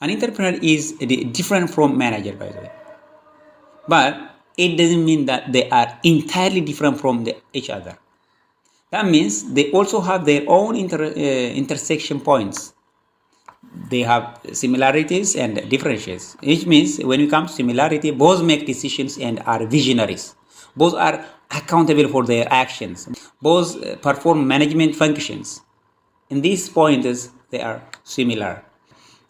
An entrepreneur is different from manager, by the way. But it doesn't mean that they are entirely different from each other. That means they also have their own intersection points. They have similarities and differences, which means when it comes to similarity, both make decisions and are visionaries. Both are accountable for their actions. Both perform management functions. In these points, they are similar.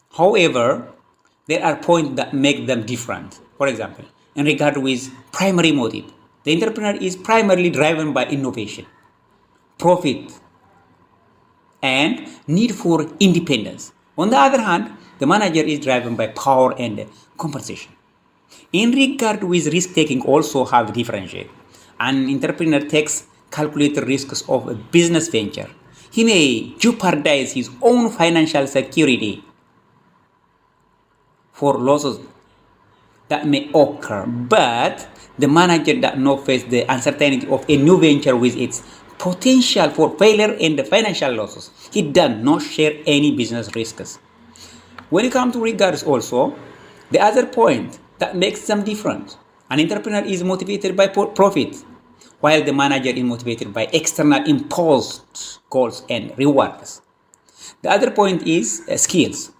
However, there are points that make them different. For example, in regard with primary motive, the entrepreneur is primarily driven by innovation, profit, and need for independence. On the other hand, the manager is driven by power and compensation. In regard with risk-taking, also have differentiate. An entrepreneur takes calculated risks of a business venture. He may jeopardize his own financial security for losses that may occur, but the manager does not face the uncertainty of a new venture with its potential for failure and financial losses. He does not share any business risks. When it comes to regards also, the other point that makes them different, an entrepreneur is motivated by profit, while the manager is motivated by external imposed goals and rewards. The other point is skills.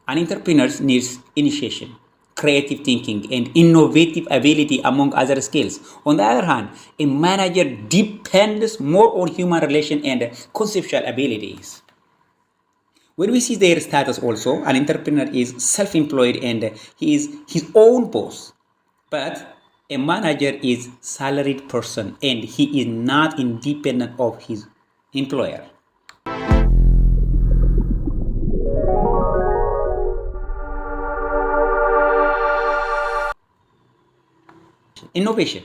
An entrepreneur needs initiation, creative thinking, and innovative ability, among other skills. On the other hand, a manager depends more on human relation and conceptual abilities. When we see their status also, an entrepreneur is self-employed and he is his own boss. But a manager is salaried person and he is not independent of his employer. Innovation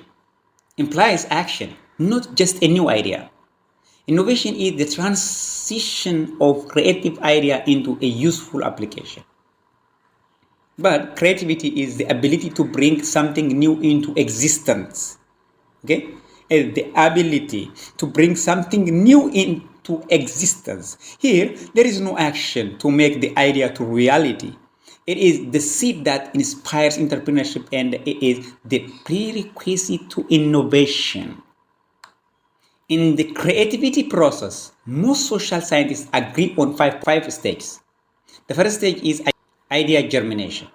implies action, not just a new idea. Innovation is the transition of creative idea into a useful application. But creativity is the ability to bring something new into existence. Okay? And the ability to bring something new into existence. Here, there is no action to make the idea to reality. It is the seed that inspires entrepreneurship and it is the prerequisite to innovation. In the creativity process, most social scientists agree on five stages. The first stage is idea germination.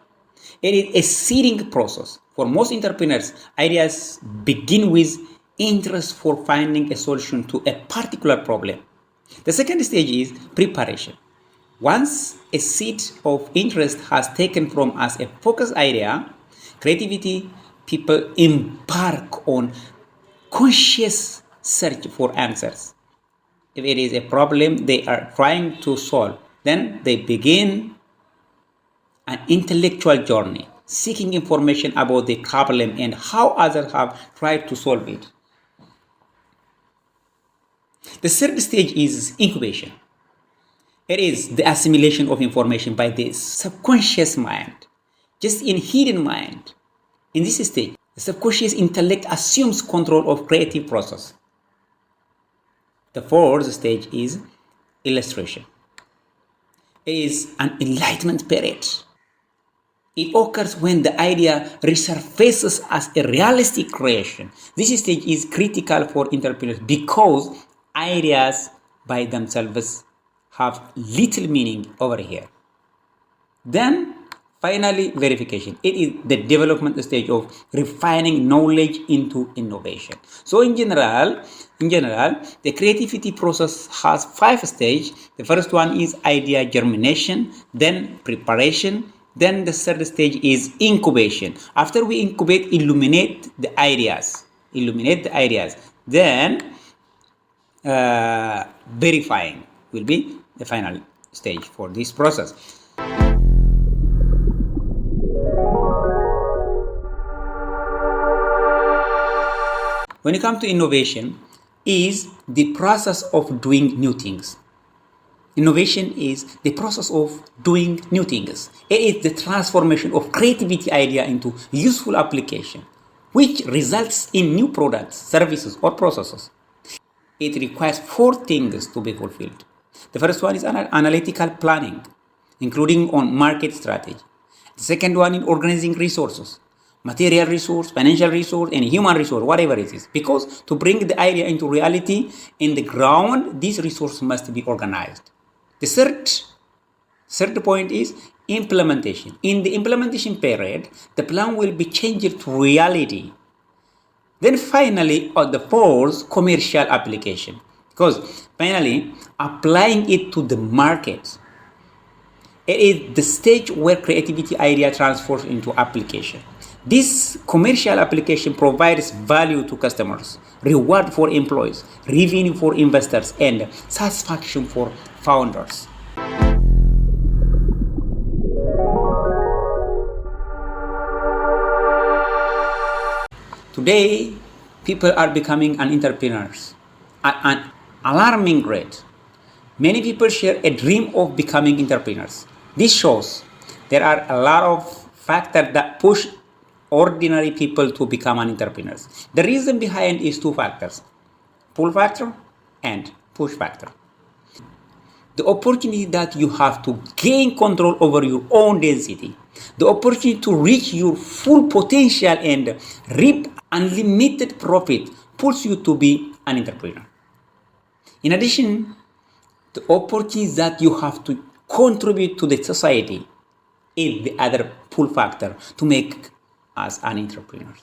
It is a seeding process. For most entrepreneurs, ideas begin with interest for finding a solution to a particular problem. The second stage is preparation. Once a seed of interest has taken from as a focused idea, creativity people embark on conscious search for answers. If it is a problem they are trying to solve, then they begin an intellectual journey, seeking information about the problem and how others have tried to solve it. The third stage is incubation. It is the assimilation of information by the subconscious mind, just in hidden mind. In this stage, the subconscious intellect assumes control of creative process. The fourth stage is illustration. It is an enlightenment period. It occurs when the idea resurfaces as a realistic creation. This stage is critical for entrepreneurs because ideas by themselves have little meaning over here. Then, finally, verification. It is the development stage of refining knowledge into innovation. So, in general, the creativity process has 5 stages. The first one is idea germination, then preparation, then the third stage is incubation. After we incubate, illuminate the ideas, then verifying will be the final stage for this process. When it comes to innovation, is the process of doing new things. Innovation is the process of doing new things. It is the transformation of creativity idea into useful application, which results in new products, services, or processes. It requires 4 things to be fulfilled. The first one is analytical planning. including on market strategy. The second one is organizing resources, material resource, financial resource, and human resource, whatever it is. Because to bring the idea into reality in the ground, these resources must be organized. The third point is implementation. In the implementation period, the plan will be changed to reality. Then finally, on the fourth, commercial application. Because finally, applying it to the market. It is the stage where creativity idea transfers into application. This commercial application provides value to customers, reward for employees, revenue for investors, and satisfaction for founders. Today, people are becoming entrepreneurs at an alarming rate. Many people share a dream of becoming entrepreneurs. This shows there are a lot of factors that push ordinary people to become entrepreneurs. The reason behind is two factors: pull factor and push factor. The opportunity that you have to gain control over your own density, the opportunity to reach your full potential and reap unlimited profit pulls you to be an entrepreneur. In addition, the opportunity that you have to contribute to the society is the other pull factor to make us an entrepreneur.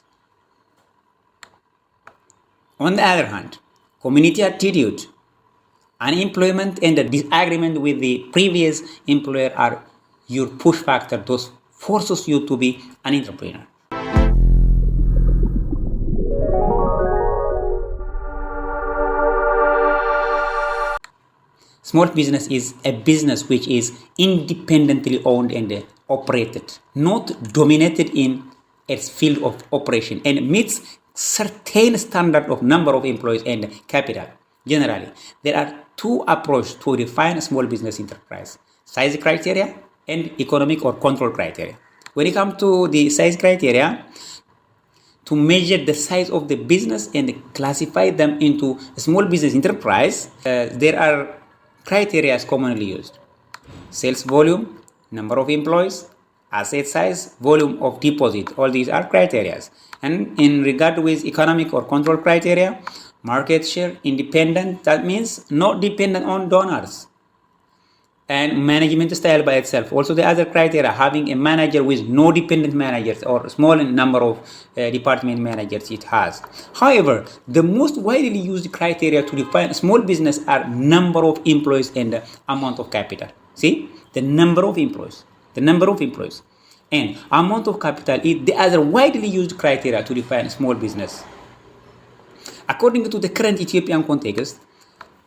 On the other hand, community attitude, unemployment, and the disagreement with the previous employer are your push factor. Those forces you to be an entrepreneur. Small business is a business which is independently owned and operated, not dominated in its field of operation, and meets certain standard of number of employees and capital. Generally, there are two approaches to define a small business enterprise: size criteria and economic or control criteria. When it comes to the size criteria, to measure the size of the business and classify them into a small business enterprise, there are criteria commonly used: sales volume, number of employees, asset size, volume of deposit. All these are criteria. And in regard with economic or control criteria, market share, independent, that means not dependent on donors, and management style by itself. Also the other criteria, having a manager with no dependent managers or small number of department managers it has. However, the most widely used criteria to define a small business are number of employees and amount of capital. See, the number of employees and amount of capital is the other widely used criteria to define a small business. According to the current Ethiopian context,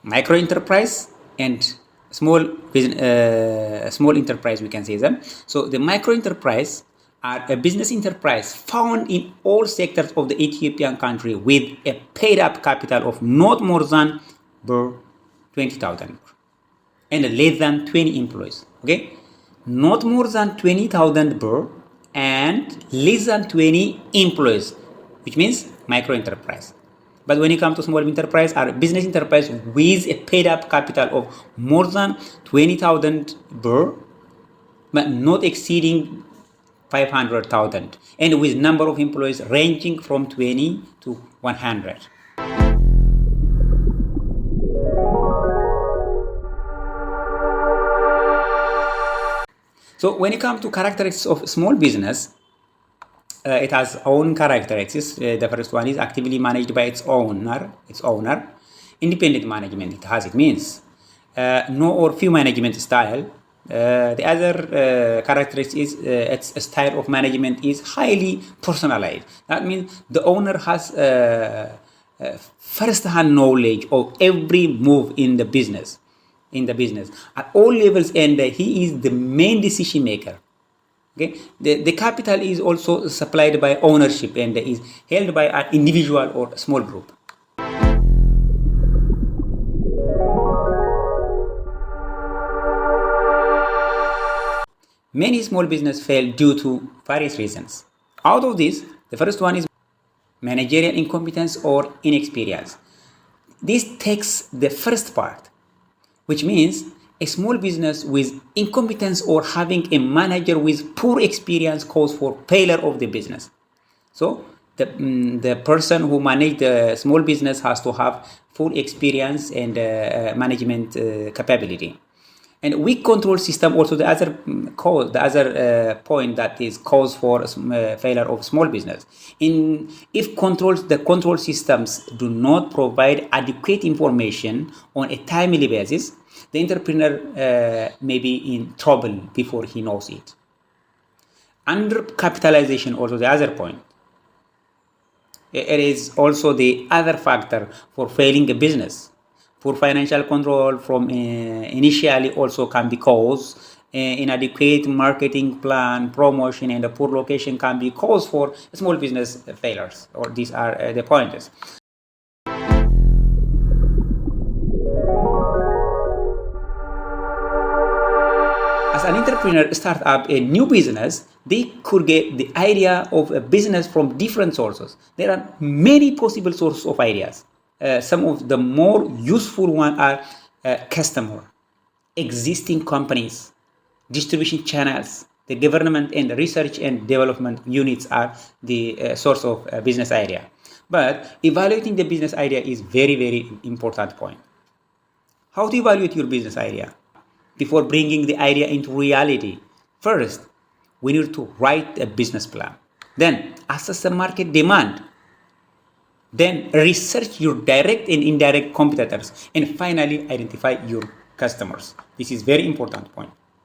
micro enterprise and small enterprise, we can say them. So the micro enterprise are a business enterprise found in all sectors of the Ethiopian country with a paid up capital of not more than 20,000 and less than 20 employees. Okay, not more than 20,000 and less than 20 employees, which means micro enterprise. But when it comes to small enterprise, are business enterprise with a paid up capital of more than 20,000 but not exceeding 500,000, and with number of employees ranging from 20 to 100. So when it comes to characteristics of small business, it has own characteristics. The first one is actively managed by its owner. Independent management, it means no or few management style. The other characteristic is its style of management is highly personalized. That means the owner has first-hand knowledge of every move in the business at all levels, and he is the main decision maker. Okay, the capital is also supplied by ownership and is held by an individual or a small group. Many small business fail due to various reasons. Out of this, the first one is managerial incompetence or inexperience. This takes the first part, which means A small business with incompetence or having a manager with poor experience cause for failure of the business. So the person who manage the small business has to have full experience and management capability. And weak control system also the other point that is cause for failure of small business. If the control systems do not provide adequate information on a timely basis, the entrepreneur may be in trouble before he knows it. Undercapitalization also the other point. It is also the other factor for failing a business. Poor financial control from initially also can be caused. Inadequate marketing plan, promotion, and a poor location can be cause for small business failures. Or these are the pointers. As an entrepreneur start up a new business, they could get the idea of a business from different sources. There are many possible sources of ideas. Some of the more useful ones are customer, existing companies, distribution channels, the government and research and development units are the source of business idea. But evaluating the business idea is very, very important point. How to evaluate your business idea? Before bringing the idea into reality, first, we need to write a business plan. Then, assess the market demand. Then, research your direct and indirect competitors. And finally, identify your customers. This is very important point.